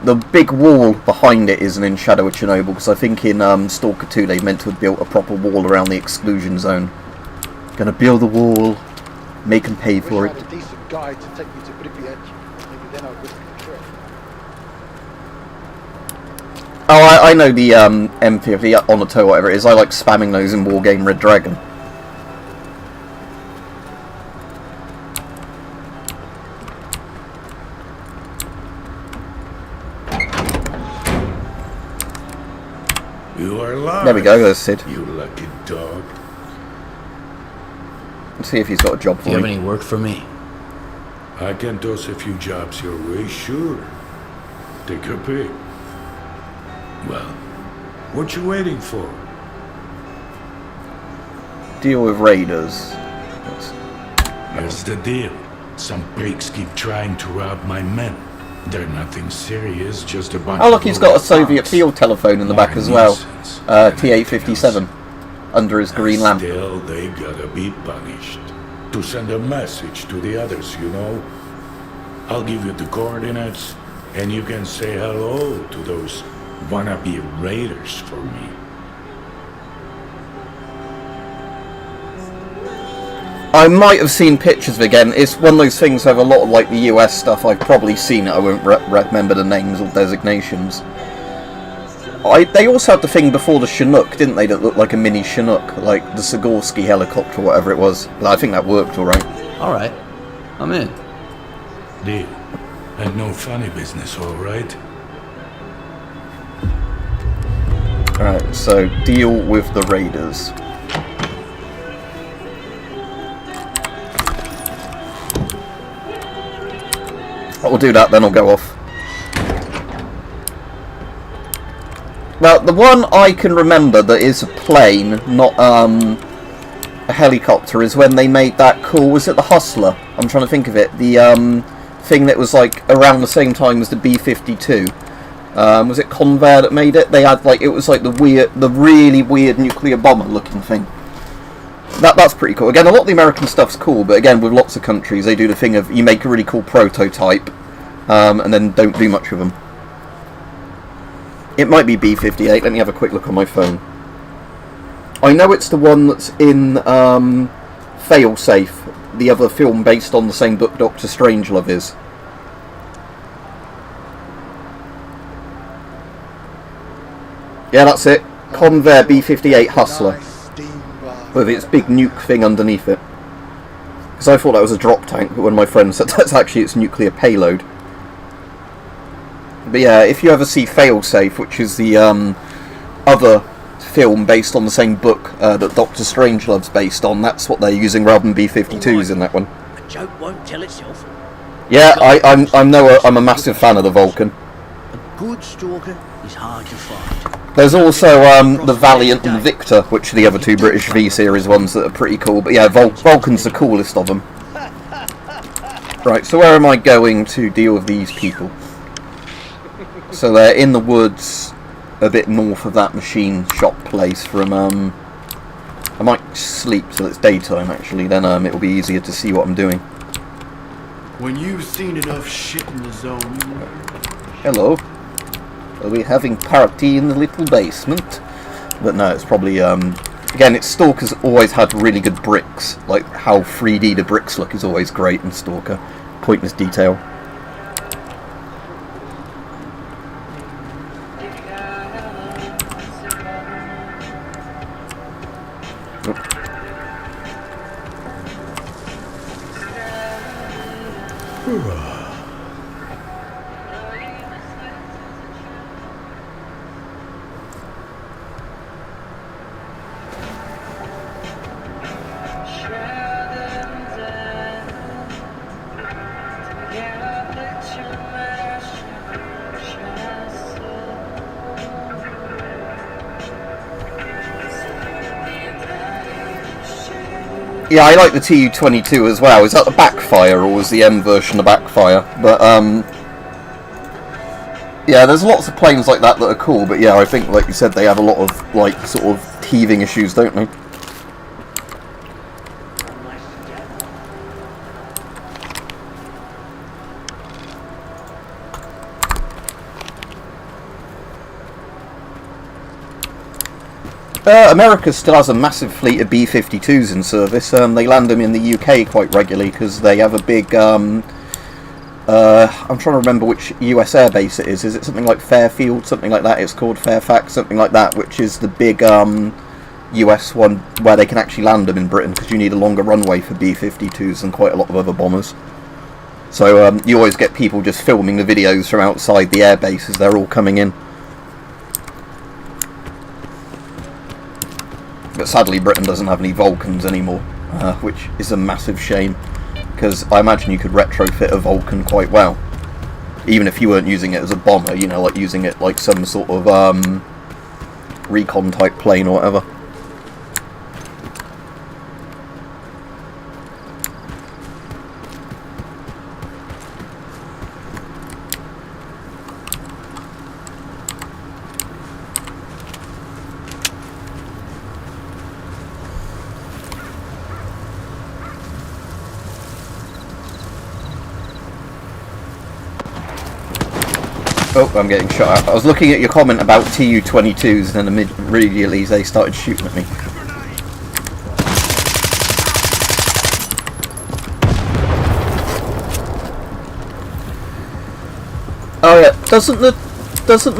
The big wall behind it isn't in Shadow of Chernobyl, because I think in Stalker 2 they meant to have built a proper wall around the exclusion zone. Gonna build a wall, make them pay for it. Wish I had a decent guide to take me to Pripyat. Maybe then I would the trip. Oh, I know the M50 on the toe, whatever it is. I like spamming those in Wargame Red Dragon. You are alive. There we go, there's Sid. You lucky dog. Let's see if he's got a job for Do you have me. any work for me? I can toss a few jobs your way, sure. Take your pick. Well, what you waiting for? Deal with raiders. Here's the deal. Some pricks keep trying to rob my men. They're nothing serious, just a bunch Oh look, of he's got a old Soviet fox. field telephone in the back as well. T-857. Under his green lamp. Still, they gotta be punished. To send a message to the others, you know? I'll give you the coordinates, and you can say hello to those wannabe raiders for me. I might have seen pictures of it again. It's one of those things with a lot of like the US stuff. I've probably seen it. I won't remember the names or designations. They also had the thing before the Chinook, didn't they? That looked like a mini Chinook, like the Sikorsky helicopter or whatever it was. But I think that worked all right. All right, I'm in. Deal. And no funny business, all right? All right. So deal with the raiders. I'll do that, then I'll go off. Now, the one I can remember that is a plane, not a helicopter, is when they made that cool, was it the Hustler? I'm trying to think of it. The thing that was like around the same time as the B-52. Was it Convair that made it? They had like, it was like the really weird nuclear bomber looking thing. That's pretty cool. Again, a lot of the American stuff's cool, but again, with lots of countries, they do the thing of you make a really cool prototype, and then don't do much with them. It might be B-58. Let me have a quick look on my phone. I know it's the one that's in Failsafe, the other film based on the same book Dr. Strangelove is. Yeah, that's it. Convair B-58 Hustler. With its big nuke thing underneath it. Because I thought that was a drop tank, but when my friend said that's actually its nuclear payload. But yeah, if you ever see Failsafe, which is the other film based on the same book that Doctor Strangelove's based on, that's what they're using rather than B-52s in that one. A joke won't tell itself. Yeah, I'm a massive fan of the Vulcan. A good stalker is hard to find. There's also the Valiant and Victor, which are the other two British V-series ones that are pretty cool. But yeah, Vulcan's the coolest of them. Right, so where am I going to deal with these people? So they're in the woods, a bit north of that machine shop place from, I might sleep till it's daytime actually, then it'll be easier to see what I'm doing. When you've seen enough shit in the zone... Hello. Are we having party in the little basement? But no, it's probably, again, it's Stalker's always had really good bricks. Like, how 3D the bricks look is always great in Stalker. Pointless detail. Yeah, I like the Tu-22 as well. Is that the Backfire, or was the M version the Backfire? But, yeah, there's lots of planes like that are cool, but yeah, I think, like you said, they have a lot of, like, sort of teething issues, don't they? America still has a massive fleet of B-52s in service. They land them in the UK quite regularly because they have a big... I'm trying to remember which US air base it is. Is it something like Fairfield? Something like that. It's called Fairfax, something like that, which is the big US one where they can actually land them in Britain because you need a longer runway for B-52s than quite a lot of other bombers. So you always get people just filming the videos from outside the air base as they're all coming in. But sadly Britain doesn't have any Vulcans anymore, which is a massive shame, because I imagine you could retrofit a Vulcan quite well. Even if you weren't using it as a bomber, you know, like using it like some sort of recon type plane or whatever. Oh, I'm getting shot at. I was looking at your comment about Tu-22s and then immediately they started shooting at me. Oh yeah, doesn't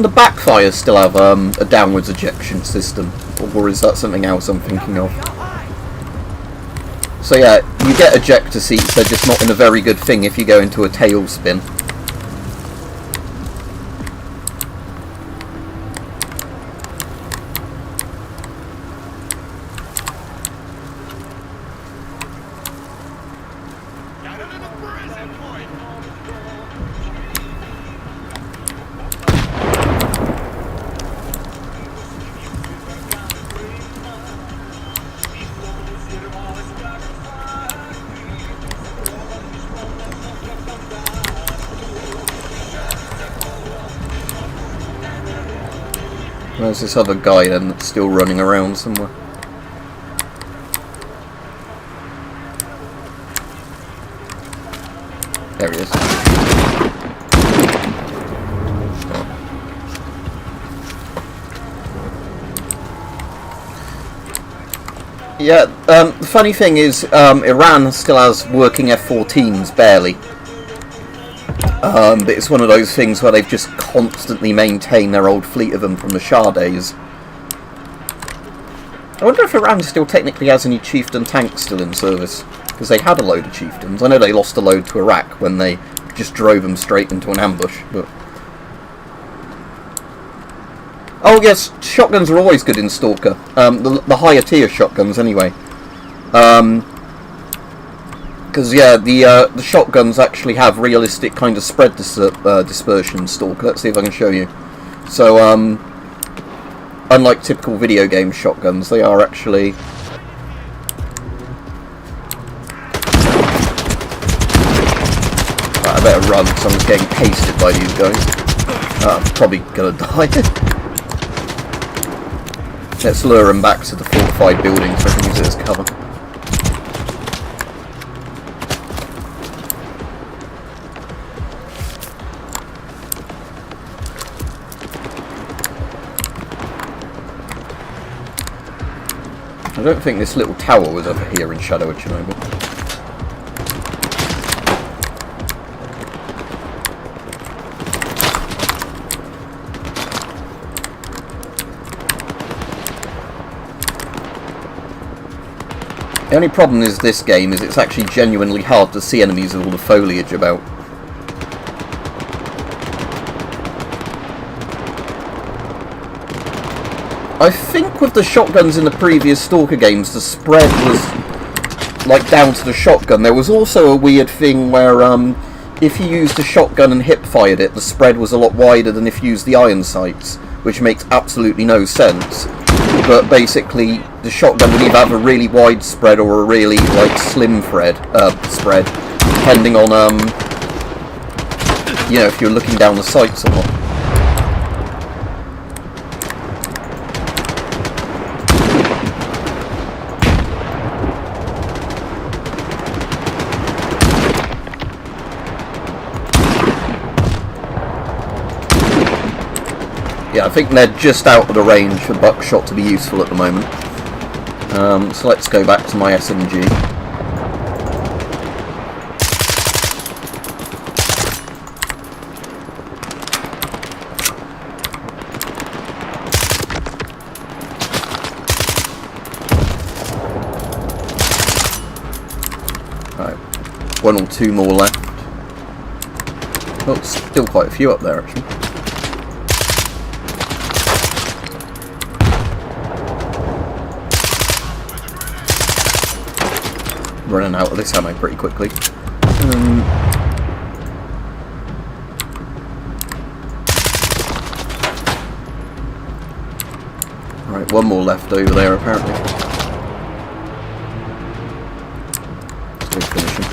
the Backfire still have a downwards ejection system? Or is that something else I'm thinking of? So yeah, you get ejector seats, they're just not in a very good thing if you go into a tailspin. There's this other guy then that's still running around somewhere. There he is. Yeah, the funny thing is, Iran still has working F-14s, barely. But it's one of those things where they've just constantly maintained their old fleet of them from the Shah days. I wonder if Iran still technically has any Chieftain tanks still in service, because they had a load of Chieftains. I know they lost a load to Iraq when they just drove them straight into an ambush, but... Oh yes, shotguns are always good in Stalker. The higher tier shotguns, anyway. Because yeah, the shotguns actually have realistic kind of spread dispersion in Stalker. Let's see if I can show you. So, unlike typical video game shotguns, they are actually... Right, I better run because I'm just getting pasted by these guys. I'm probably gonna die. Let's lure them back to the fortified building so I can use it as cover. I don't think this little tower was over here in Shadow of Chernobyl. The only problem is this game is it's actually genuinely hard to see enemies with all the foliage about. I think with the shotguns in the previous Stalker games, the spread was like down to the shotgun. There was also a weird thing where if you used a shotgun and hip-fired it, the spread was a lot wider than if you used the iron sights, which makes absolutely no sense. But basically, the shotgun would either have a really wide spread or a really like slim spread, depending on you know, if you're looking down the sights or not. Yeah, I think they're just out of the range for buckshot to be useful at the moment. So let's go back to my SMG. Right, one or two more left. Oh, still quite a few up there actually. Running out of this ammo pretty quickly. Right, one more left over there apparently. Let's go finish him.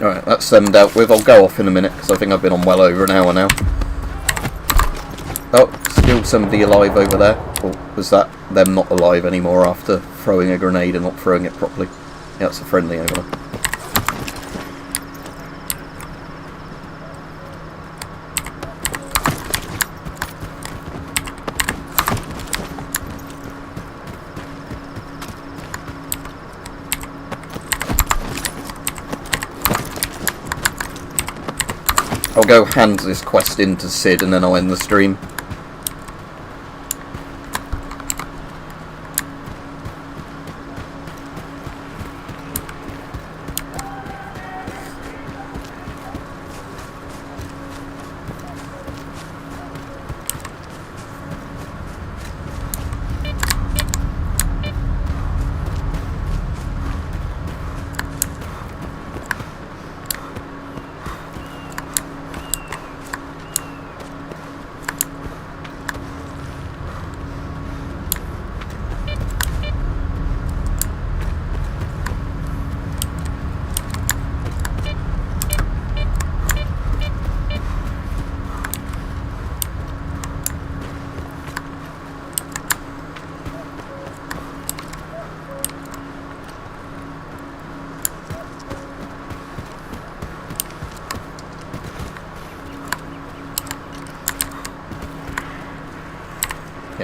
Alright, that's them dealt with. I'll go off in a minute because I think I've been on well over an hour now. Oh, still somebody alive over there. Or was that them not alive anymore after throwing a grenade and not throwing it properly? Yeah, it's a friendly over there. I'll go hand this quest in to Sid and then I'll end the stream.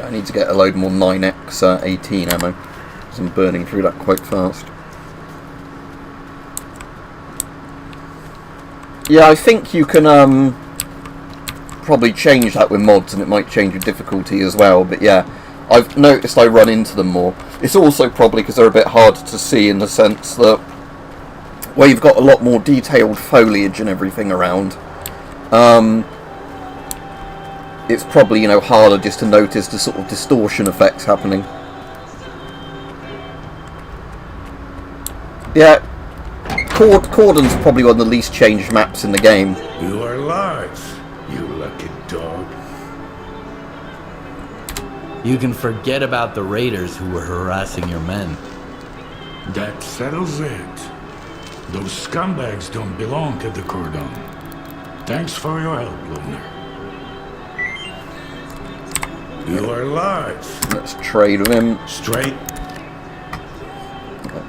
I need to get a load more 9x18 ammo, because I'm burning through that quite fast. Yeah, I think you can probably change that with mods, and it might change your difficulty as well, but yeah, I've noticed I run into them more. It's also probably because they're a bit harder to see, in the sense that where you've got a lot more detailed foliage and everything around, it's probably, you know, harder just to notice the sort of distortion effects happening. Yeah, Cordon's probably one of the least changed maps in the game. You are alive, you lucky dog. You can forget about the raiders who were harassing your men. That settles it. Those scumbags don't belong to the Cordon. Thanks for your help, Lunar. You are alive. Let's trade with him. Straight.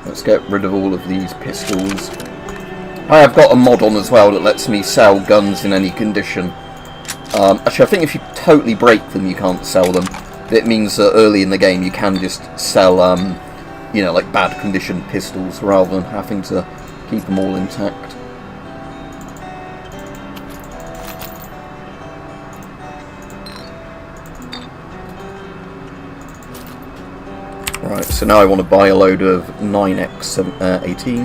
Let's get rid of all of these pistols. I have got a mod on as well that lets me sell guns in any condition. Actually, I think if you totally break them, you can't sell them. It means that early in the game you can just sell, you know, like bad condition pistols rather than having to keep them all intact. Right, so now I want to buy a load of 9x18.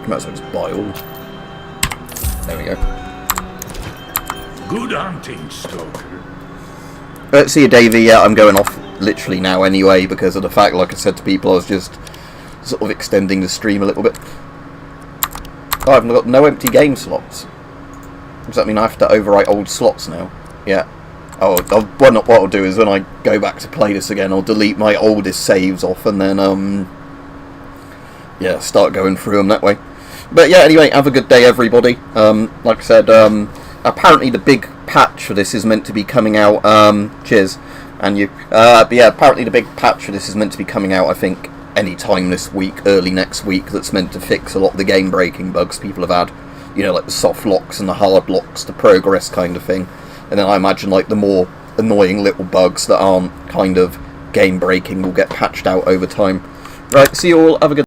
Might as well just buy all. There we go. Good hunting, Stoker. See you, Davey. Yeah, I'm going off literally now anyway, because of the fact, like I said to people, I was just sort of extending the stream a little bit. Oh, I've got no empty game slots. Does that mean I have to overwrite old slots now? Yeah. Oh, well, what I'll do is when I go back to play this again, I'll delete my oldest saves off and then, yeah, start going through them that way. But yeah, anyway, have a good day, everybody. Like I said, apparently the big patch for this is meant to be coming out, cheers, and you, but yeah, apparently the big patch for this is meant to be coming out, I think, any time this week, early next week, that's meant to fix a lot of the game-breaking bugs people have had, you know, like the soft locks and the hard locks, the progress kind of thing. And then I imagine like the more annoying little bugs that aren't kind of game breaking will get patched out over time. Right, see you all, have a good